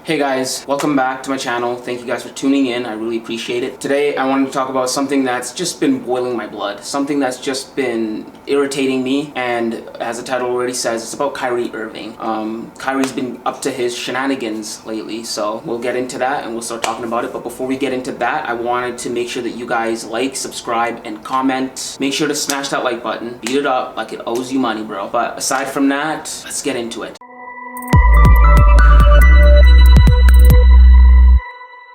Hey guys, welcome back to my channel. Thank you guys for tuning in. I really appreciate it. Today I wanted to talk about something that's just been boiling my blood. Something that's just been irritating me, and as the title already says, it's about Kyrie Irving. Kyrie's been up to his shenanigans lately, so we'll get into that and we'll start talking about it. But before we get into that, I wanted to make sure that you guys like, subscribe, and comment. Make sure to smash that like button. Beat it up like it owes you money, bro. But aside from that, let's get into it.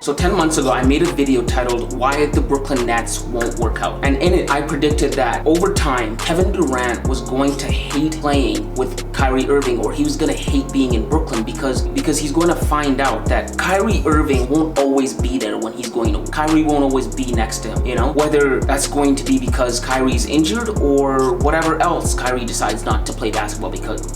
So 10 months ago, I made a video titled Why the Brooklyn Nets Won't Work Out. And in it, I predicted that over time, Kevin Durant was going to hate playing with Kyrie Irving, or he was going to hate being in Brooklyn because he's going to find out that Kyrie Irving won't always be there when he's going to. Kyrie won't always be next to him, you know? Whether that's going to be because Kyrie's injured or whatever else Kyrie decides not to play basketball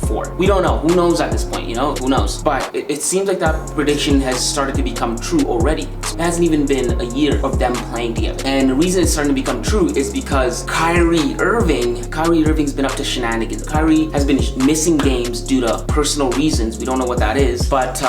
for. We don't know. Who knows at this point, you know? Who knows? But it seems like that prediction has started to become true already. It hasn't even been a year of them playing together. And the reason it's starting to become true is because Kyrie Irving's been up to shenanigans. Kyrie has been missing games due to personal reasons. We don't know what that is. But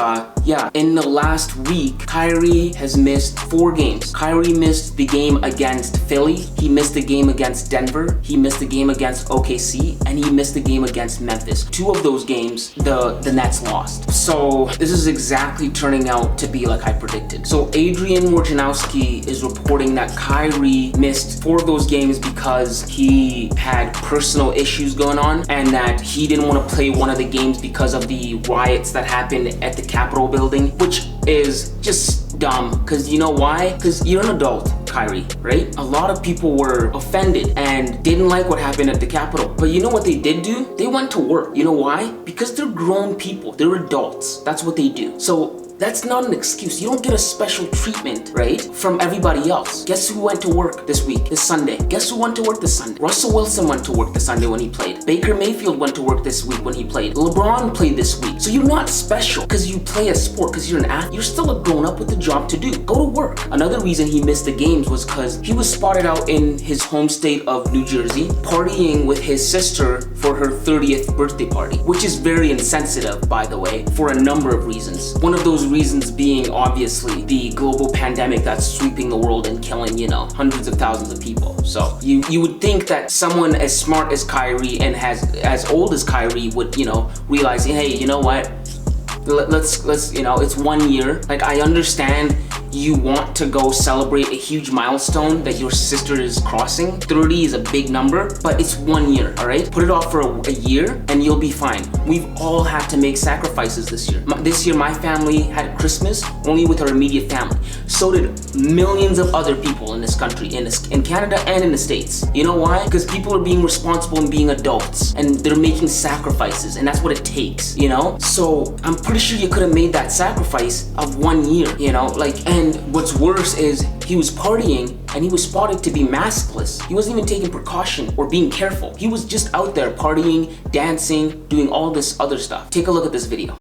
yeah, in the last week, Kyrie has missed 4 games. Kyrie missed the game against Philly. He missed the game against Denver. He missed the game against OKC. And he missed the game against Memphis. 2 of those games, the Nets lost. So this is exactly turning out to be like I predicted. So Adrian Wojnarowski is reporting that Kyrie missed 4 of those games because he had personal issues going on, and that he didn't want to play one of the games because of the riots that happened at the Capitol building, which is just dumb. Because you know why? Because you're an adult, Kyrie, right? A lot of people were offended and didn't like what happened at the Capitol. But you know what they did do? They went to work. You know why? Because they're grown people. They're adults. That's what they do. So that's not an excuse. You don't get a special treatment, right, from everybody else. Guess who went to work this Sunday? Guess who went to work this Sunday? Russell Wilson went to work this Sunday when he played. Baker Mayfield went to work this week when he played. LeBron played this week. So you're not special because you play a sport, because you're an athlete. You're still a grown-up with a job to do. Go to work. Another reason he missed the games was because he was spotted out in his home state of New Jersey partying with his sister for her 30th birthday party, which is very insensitive, by the way, for a number of reasons. One of those reasons being obviously the global pandemic that's sweeping the world and killing, you know, hundreds of thousands of people. So you would think that someone as smart as Kyrie and as old as Kyrie would, you know, realize, hey, you know what? Let's you know, it's 1 year. Like, I understand you want to go celebrate a huge milestone that your sister is crossing. 30 is a big number, but it's 1 year, all right? Put it off for a year and you'll be fine. We've all had to make sacrifices this year. This year, my family had Christmas only with our immediate family. So did millions of other people in this country, in Canada and in the States. You know why? Because people are being responsible and being adults, and they're making sacrifices, and that's what it takes, you know? So I'm pretty sure you could have made that sacrifice of 1 year, you know? And what's worse is he was partying and he was spotted to be maskless. He wasn't even taking precaution or being careful. He was just out there partying, dancing, doing all this other stuff. Take a look at this video.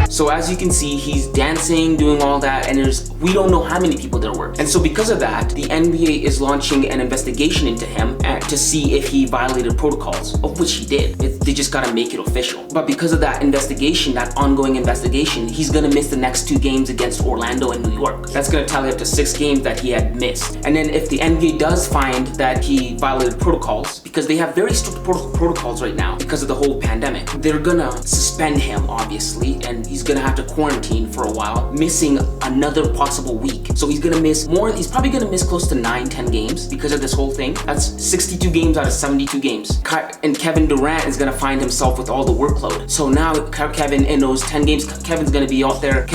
So as you can see, he's dancing, doing all that, and we don't know how many people there were. And so because of that, the NBA is launching an investigation into him to see if he violated protocols, of which he did. They just gotta make it official. But because of that investigation, that ongoing investigation, he's gonna miss the next 2 games against Orlando and New York. That's gonna tally up to 6 games that he had missed. And then if the NBA does find that he violated protocols, because they have very strict protocols right now because of the whole pandemic, they're gonna suspend him, obviously, and he's gonna have to quarantine for a while, missing another possible week. So he's gonna miss more. He's probably gonna miss close to 9-10 games because of this whole thing. That's 62 games out of 72 games. And Kevin Durant is gonna find himself with all the workload. So now Kevin, in those 10 games, Kevin's gonna be out there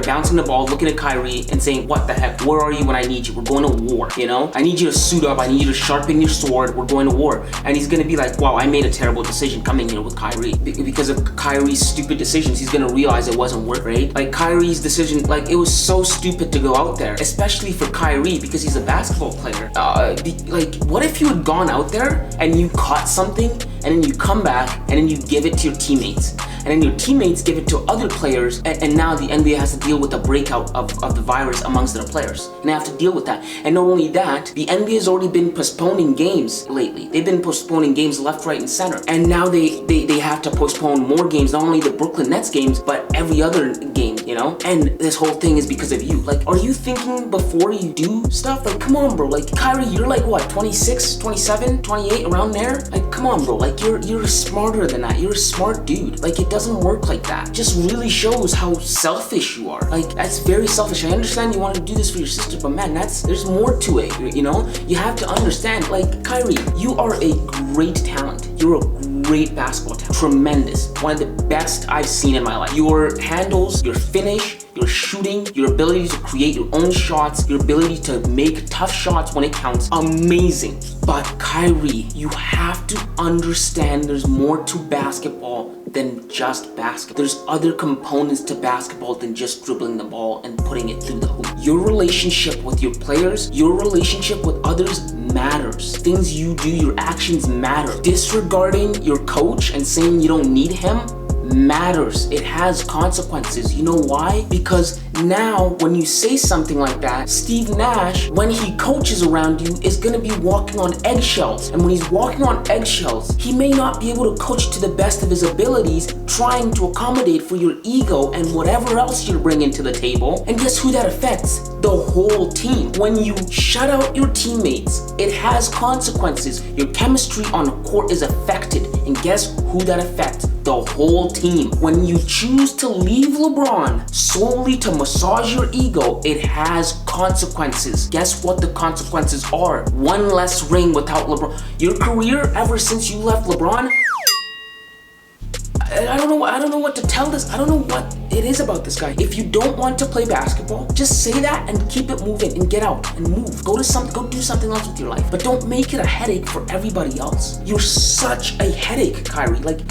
bouncing the ball, looking at Kyrie and saying, what the heck, where are you when I need you? We're going to war, you know? I need you to suit up, I need you to sharpen your sword, we're going to war. And he's gonna be like, wow, I made a terrible decision coming here with Kyrie. Because of Kyrie's stupid decisions, he's gonna realize it wasn't worth it, right? Like, Kyrie's decision, like, it was so stupid to go out there especially for Kyrie because he's a basketball player. Like, what if you had gone out there and you caught something and then you come back and then you give it to your teammates, and then your teammates give it to other players, and now the NBA has to deal with the breakout of the virus amongst their players, and they have to deal with that. And not only that, the NBA has already been postponing games lately. They've been postponing games left, right, and center, and now they have to postpone more games, not only the Brooklyn Nets games, but every other game, you know? And this whole thing is because of you. Like, are you thinking before you do stuff? Like, come on, bro. Like, Kyrie, you're like, what, 26, 27, 28, around there? Like, come on, bro. Like, you're smarter than that. You're a smart dude. Like, it doesn't work like that. Just really shows how selfish you are. Like, that's very selfish. I understand you want to do this for your sister, but man, there's more to it, you know? You have to understand, like, Kyrie, you are a great talent. You're a great basketball talent. Tremendous. One of the best I've seen in my life. Your handles, your finish, your shooting, your ability to create your own shots, your ability to make tough shots when it counts, amazing. But Kyrie, you have to understand there's more to basketball than just basketball. There's other components to basketball than just dribbling the ball and putting it through the hoop. Your relationship with your players, your relationship with others matters. Things you do, your actions matter. Disregarding your coach and saying you don't need him matters. It has consequences. You know why? Because now when you say something like that, Steve Nash, when he coaches around you, is going to be walking on eggshells. And when he's walking on eggshells, he may not be able to coach to the best of his abilities, trying to accommodate for your ego and whatever else you're bringing to the table. And guess who that affects? The whole team. When you shut out your teammates, it has consequences. Your chemistry on the court is affected. And guess who that affects? The whole team. When you choose to leave LeBron solely to massage your ego, it has consequences. Guess what the consequences are? One less ring without LeBron. Your career ever since you left LeBron, I don't know what to tell this. I don't know what it is about this guy. If you don't want to play basketball, just say that and keep it moving and get out and move. Go do something else with your life. But don't make it a headache for everybody else. You're such a headache, Kyrie. Like,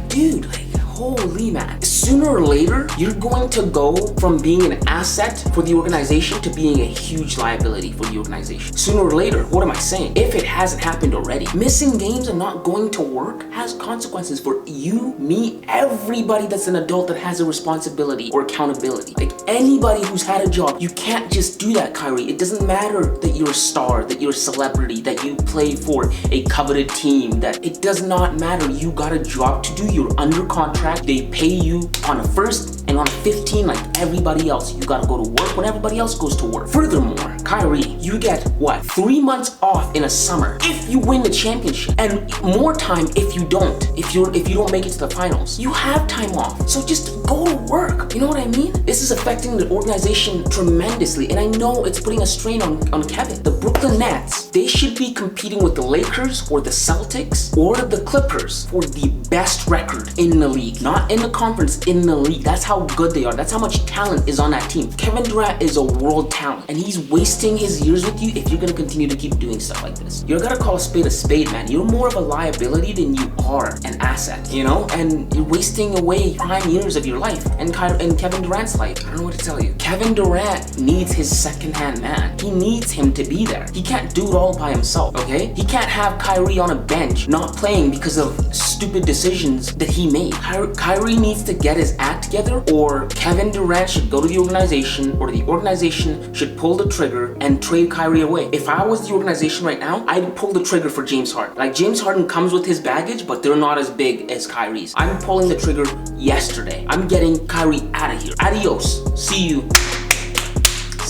dude, holy man. Sooner or later, you're going to go from being an asset for the organization to being a huge liability for the organization. Sooner or later, what am I saying? If it hasn't happened already, missing games and not going to work has consequences for you, me, everybody that's an adult that has a responsibility or accountability. Like, anybody who's had a job, you can't just do that, Kyrie. It doesn't matter that you're a star, that you're a celebrity, that you play for a coveted team, that it does not matter. You got a job to do. You're under contract. They pay you on a first and on a 15 like everybody else. You gotta go to work when everybody else goes to work. Furthermore, Kyrie, you get what? 3 months off in a summer if you win the championship, and more time if you don't. If you don't make it to the finals, you have time off. So just go to work. You know what I mean? This is affecting the organization tremendously, and I know it's putting a strain on Kevin. The Brooklyn Nets, they should be competing with the Lakers or the Celtics or the Clippers for the best record in the league. Not in the conference, in the league. That's how good they are. That's how much talent is on that team. Kevin Durant is a world talent, and he's wasting his years with you if you're gonna continue to keep doing stuff like this. You're gonna call a spade, man. You're more of a liability than you are an asset, you know? And you're wasting away prime years of your life and Kevin Durant's life. I don't know what to tell you. Kevin Durant needs his second-hand man. He needs him to be there. He can't do it all by himself, okay? He can't have Kyrie on a bench not playing because of stupid decisions that he made. Kyrie needs to get his act together, or Kevin Durant should go to the organization, or the organization should pull the trigger and trade Kyrie away. If I was the organization right now, I'd pull the trigger for James Harden. Like, James Harden comes with his baggage, but they're not as big as Kyrie's. I'm pulling the trigger yesterday. I'm getting Kyrie out of here. Adios. See you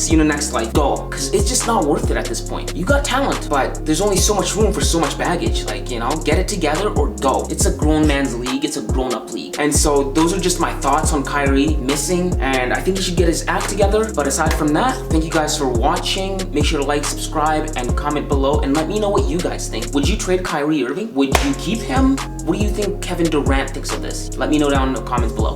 in the next life. Go. Because it's just not worth it at this point. You got talent, but there's only so much room for so much baggage. Like, you know, get it together or go. It's a grown man's league. It's a grown-up league. And so those are just my thoughts on Kyrie missing, and I think he should get his act together. But aside from that, thank you guys for watching. Make sure to like, subscribe, and comment below, and let me know what you guys think. Would you trade Kyrie Irving? Would you keep him? What do you think Kevin Durant thinks of this? Let me know down in the comments below.